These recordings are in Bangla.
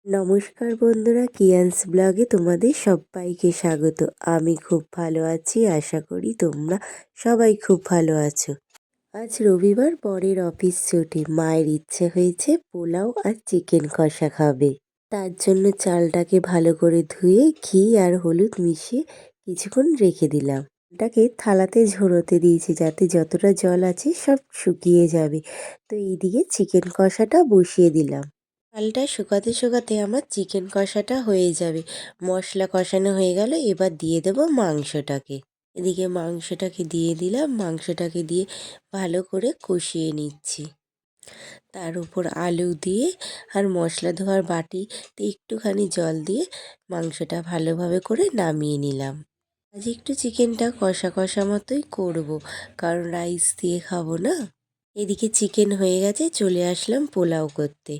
নমস্কার বন্ধুরা, কিয়ান্স ব্লগে তোমাদের সবাইকে স্বাগত। আমি খুব ভালো আছি, আশা করি তোমরা সবাই খুব ভালো আছো। আজ রবিবার, বরের অফিস ছুটি। মায়ের ইচ্ছে হয়েছে পোলাও আর চিকেন কষা খাবে। তার জন্য চালটাকে ভালো করে ধুয়ে ঘি আর হলুদ মিশিয়ে কিছুক্ষণ রেখে দিলাম। চালটাকে থালাতে ঝরোতে দিয়েছি যাতে যতটা জল আছে সব শুকিয়ে যাবে। তো এইদিকে চিকেন কষাটা বসিয়ে দিলাম। চালটা শুকাতে শুকাতে আমার চিকেন কষাটা হয়ে যাবে। মশলা কষানো হয়ে গেল, এবার দিয়ে দেবো মাংসটাকে। এদিকে মাংসটাকে দিয়ে দিলাম, মাংসটাকে দিয়ে ভালো করে কষিয়ে নিচ্ছি। তার উপর আলু দিয়ে আর মশলা ধোয়ার বাটিতে একটুখানি জল দিয়ে মাংসটা ভালোভাবে করে নামিয়ে নিলাম। আজ একটু চিকেনটা কষা কষা মতোই করব, কারণ রাইস দিয়ে খাবো না। এদিকে চিকেন হয়ে গেছে, চলে আসলাম পোলাও করতে।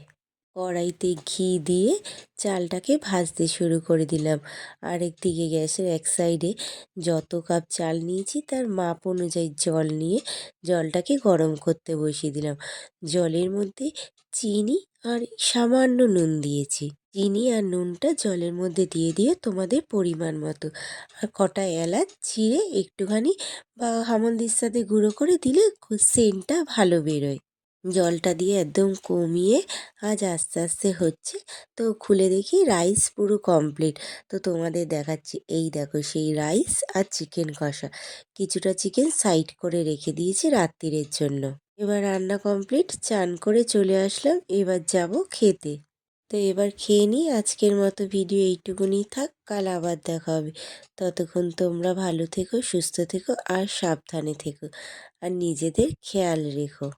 কড়াইতে ঘি দিয়ে চালটাকে ভাজতে শুরু করে দিলাম। আরেকদিকে গ্যাসের এক সাইডে যত কাপ চাল নিয়েছি তার মাপ অনুযায়ী জল নিয়ে জলটাকে গরম করতে বসিয়ে দিলাম। জলের মধ্যে চিনি আর সামান্য নুন দিয়েছি। চিনি আর নুনটা জলের মধ্যে দিয়ে দিয়ে তোমাদের পরিমাণ মতো, আর কটা এলাচ ছিঁড়ে একটুখানি বা হামলদিস্তাতে গুঁড়ো করে দিলে সেন্টটা ভালো বেরোয়। জলটা দিয়ে একদম কমিয়ে আজ আস্তে আস্তে হচ্ছে। তো খুলে দেখি রাইস পুরো কমপ্লিট। তো তোমাদের দেখাচ্ছি, এই দেখো সেই রাইস আর চিকেন কষা। কিছুটা চিকেন সাইড করে রেখে দিয়েছি রাত্তিরের জন্য। এবার রান্না কমপ্লিট, চান করে চলে আসলাম, এবার যাব খেতে। তো এবার খেয়ে নিই। আজকের মতো ভিডিও এইটুকুনি থাক, কাল আবার দেখা হবে। ততক্ষণ তোমরা ভালো থেকো, সুস্থ থেকো আর সাবধানে থেকো, আর নিজেদের খেয়াল রেখো।